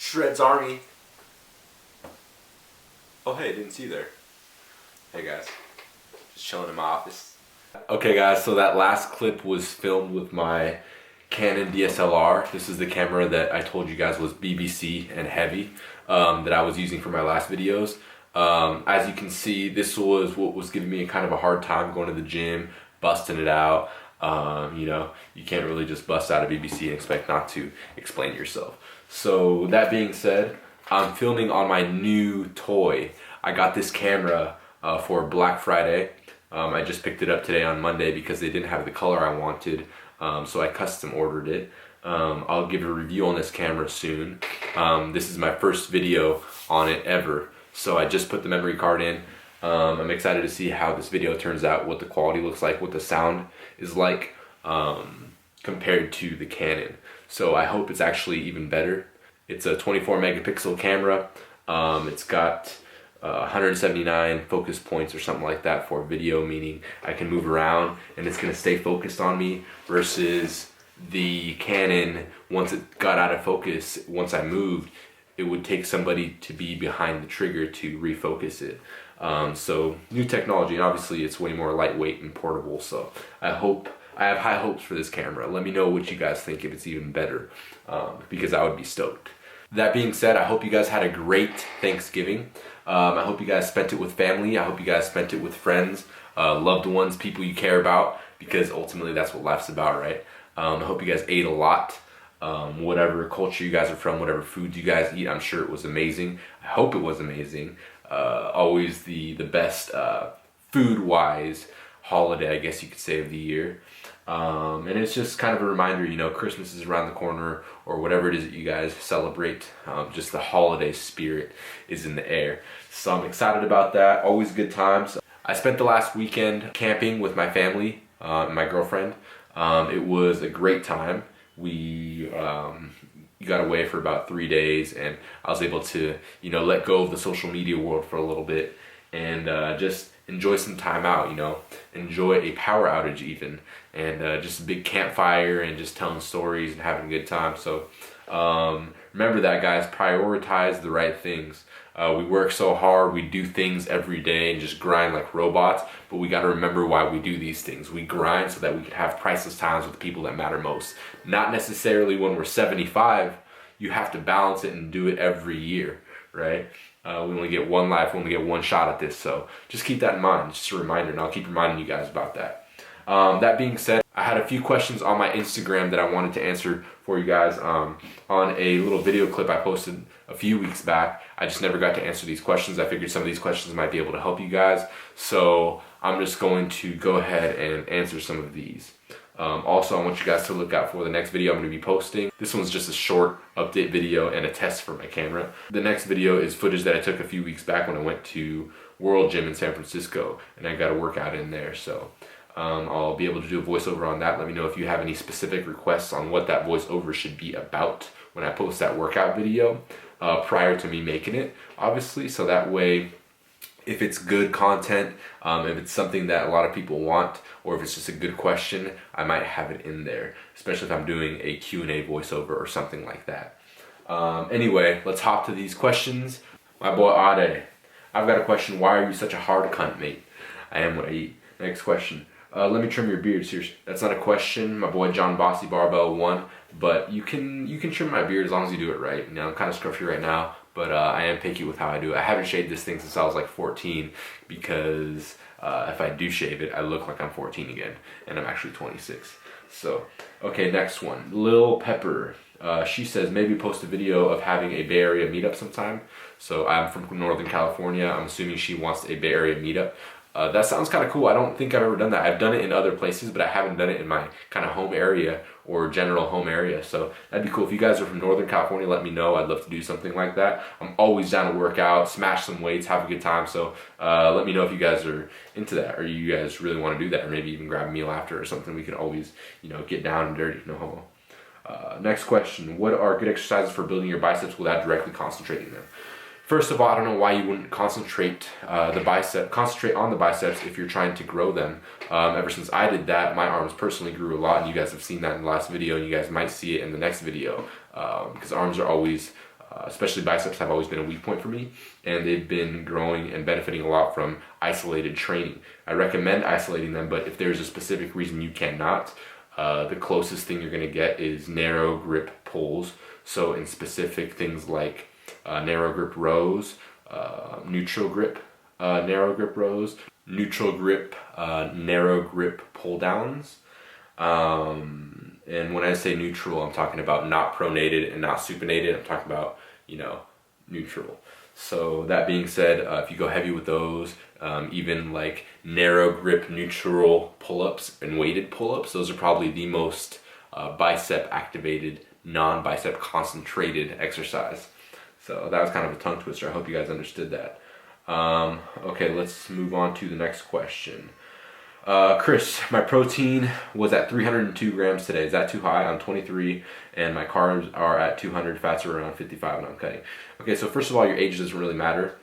Shreds Army. Oh hey, didn't see you there. Hey guys, just chilling in my office. Okay guys, so that last clip was filmed with my Canon DSLR. This is the camera that I told you guys was BBC and heavy that I was using for my last videos. As you can see, this was what was giving me kind of a hard time going to the gym, busting it out. You know, you can't really just bust out a BBC and expect not to explain yourself. So that being said, I'm filming on my new toy. I got this camera for Black Friday. I just picked it up today on Monday because they didn't have the color I wanted, so I custom ordered it. I'll give a review on this camera soon. This is my first video on it ever, so I just put the memory card in. I'm excited to see how this video turns out, what the quality looks like, what the sound is like compared to the Canon. So I hope it's actually even better. It's a 24 megapixel camera. It's got 179 focus points or something like that for video, meaning I can move around and it's gonna stay focused on me, versus the Canon, once it got out of focus, once I moved, it would take somebody to be behind the trigger to refocus it. So new technology, and obviously it's way more lightweight and portable, so I have high hopes for this camera. Let me know what you guys think, if it's even better, because I would be stoked. That being said, I hope you guys had a great Thanksgiving. I hope you guys spent it with family. I hope you guys spent it with friends, loved ones, people you care about, because ultimately that's what life's about, right? I hope you guys ate a lot. Whatever culture you guys are from, whatever foods you guys eat, I'm sure it was amazing. I hope it was amazing. Always the best food-wise holiday, I guess you could say, of the year. And it's just kind of a reminder, you know, Christmas is around the corner, or whatever it is that you guys celebrate. Just the holiday spirit is in the air. So I'm excited about that. Always good times. I spent the last weekend camping with my family and my girlfriend. It was a great time. We got away for about 3 days, and I was able to, you know, let go of the social media world for a little bit and just enjoy some time out, you know, enjoy a power outage even, and just a big campfire and just telling stories and having a good time. So remember that, guys, prioritize the right things. We work so hard, we do things every day and just grind like robots, but we got to remember why we do these things. We grind so that we can have priceless times with the people that matter most. Not necessarily when we're 75, you have to balance it and do it every year, right? We only get one life, we only get one shot at this, so just keep that in mind, just a reminder, and I'll keep reminding you guys about that. That being said, I had a few questions on my Instagram that I wanted to answer for you guys on a little video clip I posted a few weeks back. I just never got to answer these questions. I figured some of these questions might be able to help you guys, so I'm just going to go ahead and answer some of these. Also, I want you guys to look out for the next video I'm going to be posting. This one's just a short update video and a test for my camera. The next video is footage that I took a few weeks back when I went to World Gym in San Francisco, and I got a workout in there, so I'll be able to do a voiceover on that. Let me know if you have any specific requests on what that voiceover should be about when I post that workout video prior to me making it, obviously, so that way, if it's good content, if it's something that a lot of people want, or if it's just a good question, I might have it in there, especially if I'm doing a Q&A voiceover or something like that. Anyway, let's hop to these questions. My boy Ade, I've got a question. Why are you such a hard cunt, mate? I am what I eat. Next question. Let me trim your beard. Seriously, that's not a question. My boy John Bossy Barbell 1, but you can trim my beard as long as you do it right. You know, I'm kind of scruffy right now, but I am picky with how I do it. I haven't shaved this thing since I was like 14, because if I do shave it, I look like I'm 14 again, and I'm actually 26. So, okay, next one. Lil Pepper. She says maybe post a video of having a Bay Area meetup sometime. So I'm from Northern California. I'm assuming she wants a Bay Area meetup. That sounds kind of cool. I don't think I've ever done that. I've done it in other places, but I haven't done it in my kind of home area or general home area. So that'd be cool. If you guys are from Northern California, let me know. I'd love to do something like that. I'm always down to work out, smash some weights, have a good time. So let me know if you guys are into that, or you guys really want to do that, or maybe even grab a meal after or something. We can always, you know, get down and dirty, no homo. Next question. What are good exercises for building your biceps without directly concentrating them? First of all, I don't know why you wouldn't concentrate on the biceps if you're trying to grow them. Ever since I did that, my arms personally grew a lot, and you guys have seen that in the last video, and you guys might see it in the next video, because arms are always especially biceps have always been a weak point for me, and they've been growing and benefiting a lot from isolated training. I recommend isolating them, but if there's a specific reason you cannot, the closest thing you're going to get is narrow grip pulls. So in specific things like narrow grip rows, neutral grip narrow grip rows, neutral grip narrow grip pull downs. And when I say neutral, I'm talking about not pronated and not supinated. I'm talking about, neutral. So that being said, if you go heavy with those, even like narrow grip neutral pull-ups and weighted pull-ups, those are probably the most bicep activated, non-bicep concentrated exercise. So that was kind of a tongue twister. I hope you guys understood that. Okay, let's move on to the next question. Chris, my protein was at 302 grams today. Is that too high? I'm 23 and my carbs are at 200, fats are around 55 and I'm cutting. Okay, so first of all, your age doesn't really matter.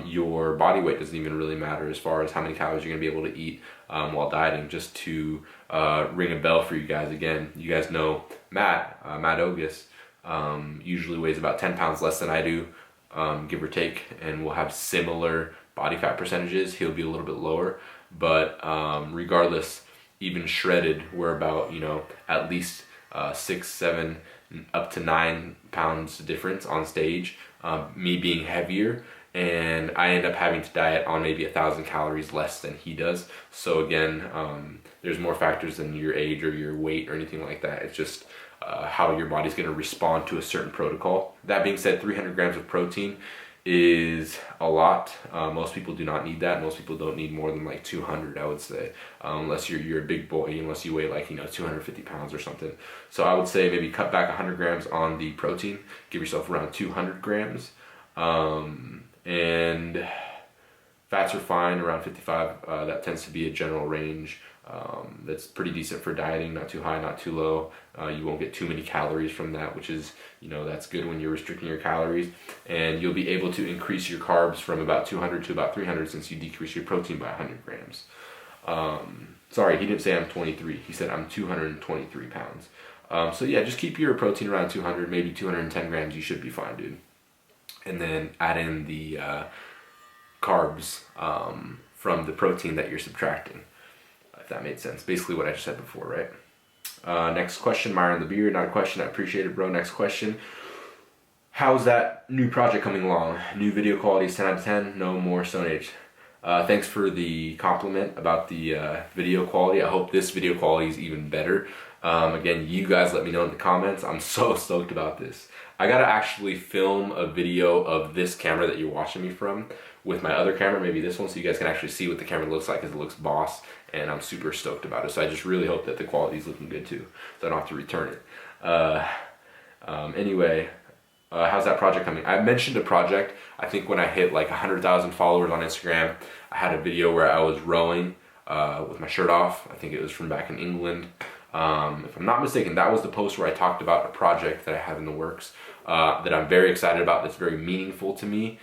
Your body weight doesn't even really matter as far as how many calories you're gonna be able to eat while dieting. Just to ring a bell for you guys again, you guys know Matt Ogus usually weighs about 10 pounds less than I do, give or take, and we'll have similar body fat percentages. He'll be a little bit lower. But regardless, even shredded, we're about, at least 6, 7, up to 9 pounds difference on stage, me being heavier, and I end up having to diet on maybe 1,000 calories less than he does. So again, there's more factors than your age or your weight or anything like that. It's just how your body's going to respond to a certain protocol. That being said, 300 grams of protein is a lot. Most people do not need that. Most people don't need more than like 200, I would say, unless you're a big boy, unless you weigh like 250 pounds or something. So I would say maybe cut back 100 grams on the protein, give yourself around 200 grams, and fats are fine around 55. That tends to be a general range. That's pretty decent for dieting, not too high, not too low. You won't get too many calories from that, which is, that's good when you're restricting your calories. And you'll be able to increase your carbs from about 200 to about 300 since you decrease your protein by 100 grams. Sorry, he didn't say I'm 23. He said I'm 223 pounds. So yeah, just keep your protein around 200, maybe 210 grams. You should be fine, dude. And then add in the carbs from the protein that you're subtracting. If that made sense. Basically what I just said before, right? Next question, Myron the Beard. Not a question, I appreciate it, bro. Next question. How's that new project coming along? New video quality is 10 out of 10, no more Stone Age. Thanks for the compliment about the video quality. I hope this video quality is even better. Again, you guys let me know in the comments. I'm so stoked about this. I gotta actually film a video of this camera that you're watching me from with my other camera, maybe this one, so you guys can actually see what the camera looks like, because it looks boss, and I'm super stoked about it. So I just really hope that the quality is looking good too, so I don't have to return it. Anyway, how's that project coming? I mentioned a project, I think when I hit like 100,000 followers on Instagram, I had a video where I was rowing with my shirt off. I think it was from back in England. If I'm not mistaken, that was the post where I talked about a project that I have in the works that I'm very excited about, that's very meaningful to me.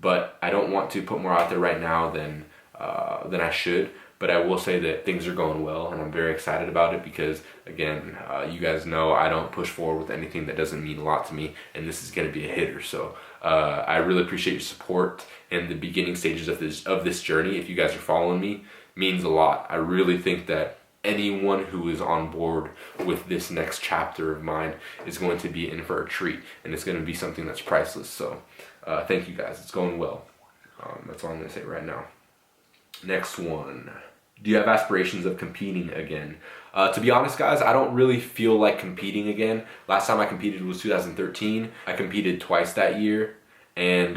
But I don't want to put more out there right now than I should. But I will say that things are going well, and I'm very excited about it because, again, you guys know I don't push forward with anything that doesn't mean a lot to me, and this is going to be a hitter. So I really appreciate your support in the beginning stages of this journey. If you guys are following me, means a lot. I really think that anyone who is on board with this next chapter of mine is going to be in for a treat, and it's going to be something that's priceless. So thank you guys, it's going well. That's all I'm going to say right now. Next one. Do you have aspirations of competing again? To be honest, guys, I don't really feel like competing again. Last time I competed was 2013. I competed twice that year, and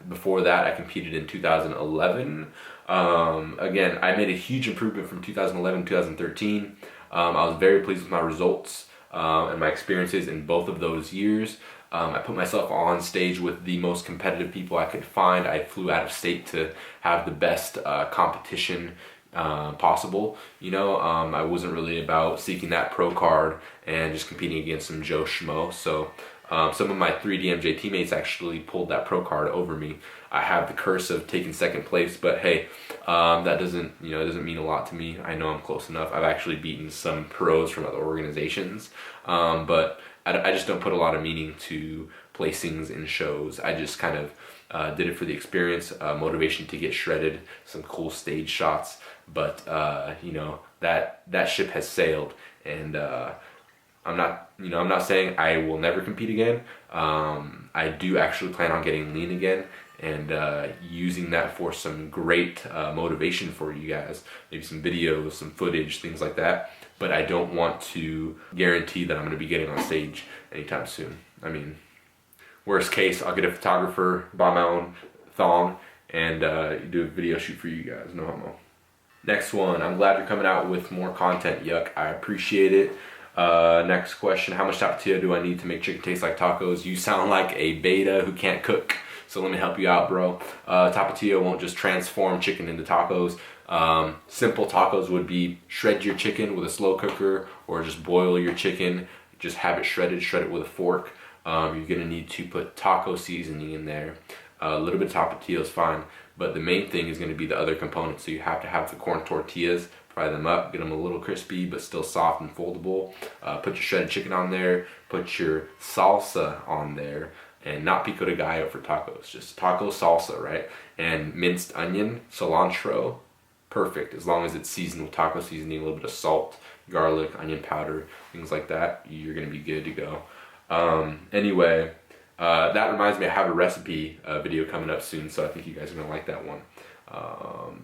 before that I competed in 2011. Again, I made a huge improvement from 2011 to 2013. I was very pleased with my results and my experiences in both of those years. I put myself on stage with the most competitive people I could find. I flew out of state to have the best competition possible. I wasn't really about seeking that pro card and just competing against some Joe Schmo. So some of my 3DMJ teammates actually pulled that pro card over me. I have the curse of taking second place, but hey, that doesn't it doesn't mean a lot to me. I know I'm close enough. I've actually beaten some pros from other organizations, but I just don't put a lot of meaning to placings in shows. I just kind of did it for the experience, motivation to get shredded, some cool stage shots. But you know, that ship has sailed, and I'm not saying I will never compete again. I do actually plan on getting lean again, and using that for some great motivation for you guys, maybe some videos, some footage, things like that. But I don't want to guarantee that I'm going to be getting on stage anytime soon. I mean, worst case, I'll get a photographer, buy my own thong, and do a video shoot for you guys. No homo. Next one, I'm glad you're coming out with more content, Yuck. I appreciate it. Next question, how much tapatio do I need to make chicken taste like tacos? You sound like a beta who can't cook, so let me help you out, bro. Tapatio won't just transform chicken into tacos. Simple tacos would be shred your chicken with a slow cooker, or just boil your chicken, just have it shred it with a fork. You're gonna need to put taco seasoning in there. A little bit of tapatio is fine, but the main thing is gonna be the other components. So you have to have the corn tortillas, fry them up, get them a little crispy but still soft and foldable. Put your shredded chicken on there, put your salsa on there, and not pico de gallo for tacos, just taco salsa, right? And minced onion, cilantro, perfect, as long as it's seasoned with taco seasoning, a little bit of salt, garlic, onion powder, things like that, you're gonna be good to go. Anyway, that reminds me, I have a recipe video coming up soon, so I think you guys are gonna like that one.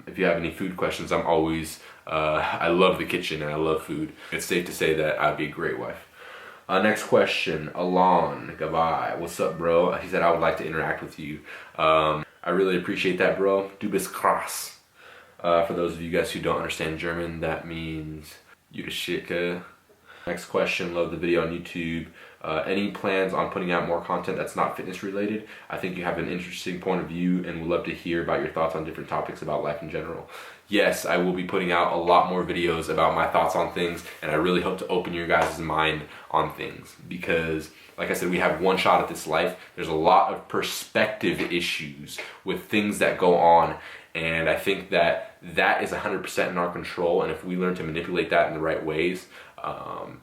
If you have any food questions, I'm always, I love the kitchen and I love food. It's safe to say that I'd be a great wife. Next question, Alon Gavai. What's up, bro? He said, I would like to interact with you. I really appreciate that, bro. Du bist krass. For those of you guys who don't understand German, that means you to shit. Next question, love the video on YouTube. Any plans on putting out more content that's not fitness related? I think you have an interesting point of view and would love to hear about your thoughts on different topics about life in general. Yes, I will be putting out a lot more videos about my thoughts on things, and I really hope to open your guys' mind on things, because like I said, we have one shot at this life. There's a lot of perspective issues with things that go on, and I think that that is 100% in our control, and if we learn to manipulate that in the right ways,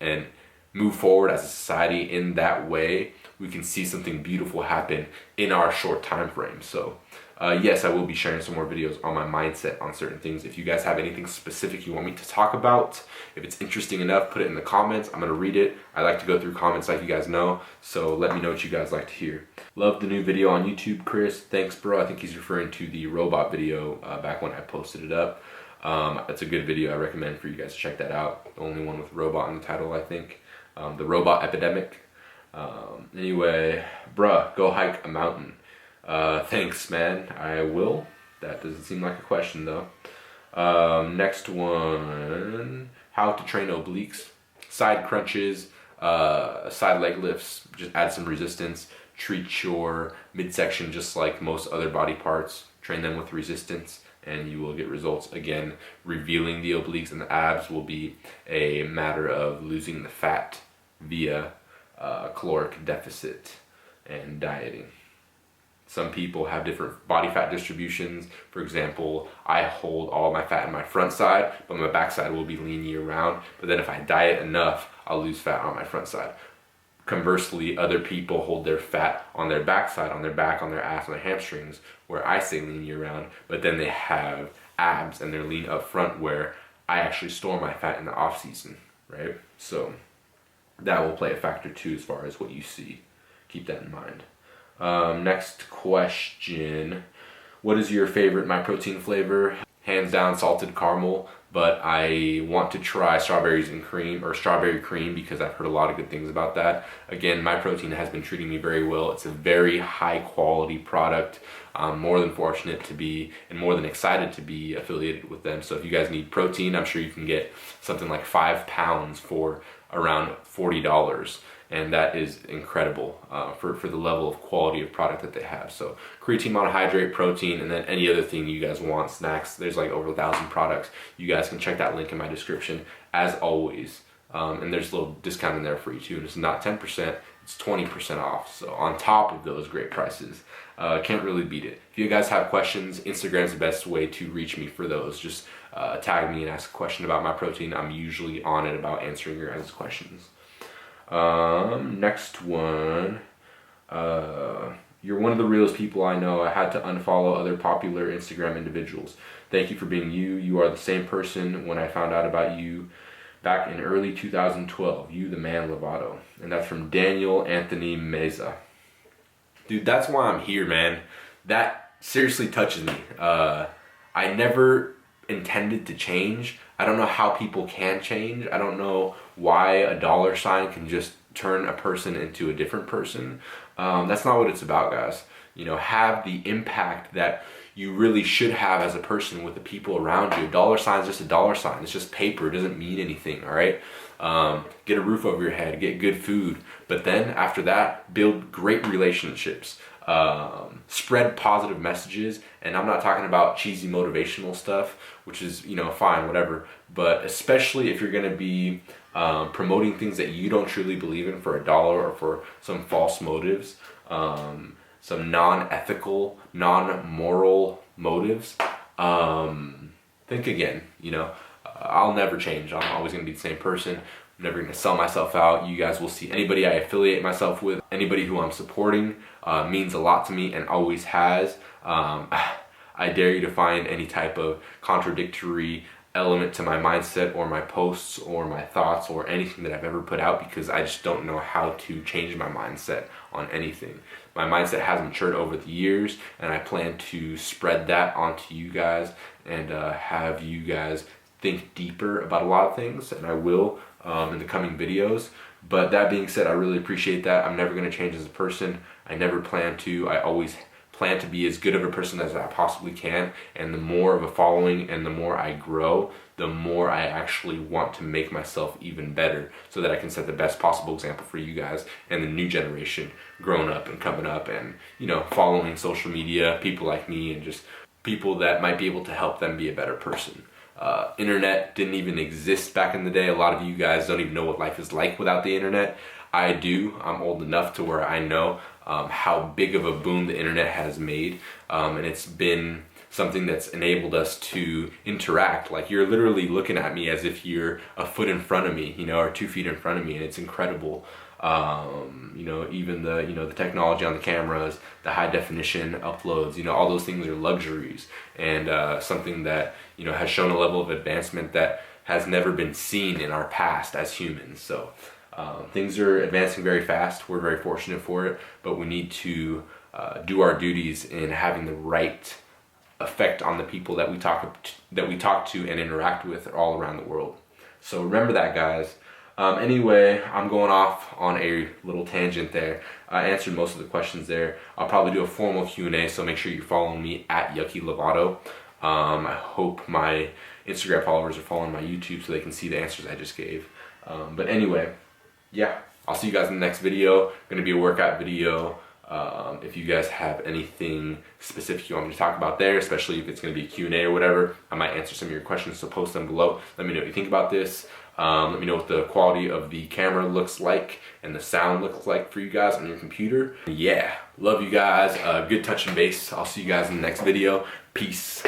and move forward as a society in that way, we can see something beautiful happen in our short time frame. So yes, I will be sharing some more videos on my mindset on certain things. If you guys have anything specific you want me to talk about, if it's interesting enough, put it in the comments. I'm gonna read it. I like to go through comments, like you guys know, so let me know what you guys like to hear. Love the new video on YouTube, Chris. Thanks, bro. I think he's referring to the robot video back when I posted it up. It's a good video. I recommend for you guys to check that out. The only one with robot in the title, I think. The robot epidemic. Anyway, bruh, go hike a mountain. Thanks, man. I will. That doesn't seem like a question, though. Next one. How to train obliques. Side crunches, side leg lifts. Just add some resistance. Treat your midsection just like most other body parts. Train them with resistance, and you will get results. Again, revealing the obliques and the abs will be a matter of losing the fat via caloric deficit and dieting. Some people have different body fat distributions. For example, I hold all my fat in my front side, but my back side will be lean year round. But then if I diet enough, I'll lose fat on my front side. Conversely, other people hold their fat on their back side, on their back, on their ass, on their hamstrings, where I stay lean year round, but then they have abs and they're lean up front, where I actually store my fat in the off season, right? So that will play a factor too as far as what you see. Keep that in mind. Next question. What is your favorite MyProtein flavor? Hands down salted caramel, but I want to try strawberries and cream, or strawberry cream, because I've heard a lot of good things about that. Again, MyProtein has been treating me very well. It's a very high quality product. I'm more than fortunate to be, and more than excited to be, affiliated with them. So if you guys need protein, I'm sure you can get something like 5 pounds for around $40. And that is incredible for the level of quality of product that they have. So creatine monohydrate, protein, and then any other thing you guys want, snacks. There's like over 1,000 products. You guys can check that link in my description, as always. And there's a little discount in there for you too. And it's not 10%, it's 20% off. So on top of those great prices, can't really beat it. If you guys have questions, Instagram's the best way to reach me for those. Just tag me and ask a question about MyProtein. I'm usually on it about answering your guys' questions. Next one. You're one of the realest people I know. I had to unfollow other popular Instagram individuals. Thank you for being you. You are the same person when I found out about you back in early 2012. You, the man, Lovato. And that's from Daniel Anthony Meza. Dude, that's why I'm here, man. That seriously touches me. I never intended to change. I don't know how people can change. I don't know why a dollar sign can just turn a person into a different person. That's not what it's about, guys. You know, have the impact that you really should have as a person with the people around you. A dollar sign is just a dollar sign. It's just paper. It doesn't mean anything, all right? Get a roof over your head, get good food. But then after that, build great relationships. Spread positive messages. And I'm not talking about cheesy motivational stuff, which is, you know, fine, whatever. But especially if you're going to be promoting things that you don't truly believe in for a dollar or for some false motives, some non-ethical, non-moral motives, think again. You know, I'll never change. I'm always going to be the same person. I'm never going to sell myself out. You guys will see anybody I affiliate myself with, anybody who I'm supporting, means a lot to me and always has. I dare you to find any type of contradictory element to my mindset or my posts or my thoughts or anything that I've ever put out, because I just don't know how to change my mindset on anything. My mindset has matured over the years, and I plan to spread that onto you guys and have you guys think deeper about a lot of things, and I will in the coming videos. But that being said, I really appreciate that. I'm never going to change as a person. I never plan to. I always plan to be as good of a person as I possibly can, and the more of a following and the more I grow, the more I actually want to make myself even better so that I can set the best possible example for you guys and the new generation growing up and coming up and, you know, following social media, people like me, and just people that might be able to help them be a better person. Internet didn't even exist back in the day. A lot of you guys don't even know what life is like without the internet. I do. I'm old enough to where I know how big of a boom the internet has made, and it's been something that's enabled us to interact. Like, you're literally looking at me as if you're a foot in front of me, you know, or 2 feet in front of me, and it's incredible. You know, even the, you know, the technology on the cameras, the high definition uploads, you know, all those things are luxuries, and something that, you know, has shown a level of advancement that has never been seen in our past as humans. So things are advancing very fast. We're very fortunate for it, but we need to do our duties in having the right effect on the people that we talk to and interact with all around the world. So remember that, guys. Anyway, I'm going off on a little tangent there. I answered most of the questions there. I'll probably do a formal Q&A, so make sure you're following me at Yucky Lovato. I hope my Instagram followers are following my YouTube so they can see the answers I just gave. But anyway, yeah, I'll see you guys in the next video. Gonna be a workout video. If you guys have anything specific you want me to talk about there, especially if it's going to be a Q&A or whatever, I might answer some of your questions, so post them below. Let me know what you think about this. Let me know what the quality of the camera looks like and the sound looks like for you guys on your computer. Yeah, love you guys. Good touch and base. I'll see you guys in the next video. Peace.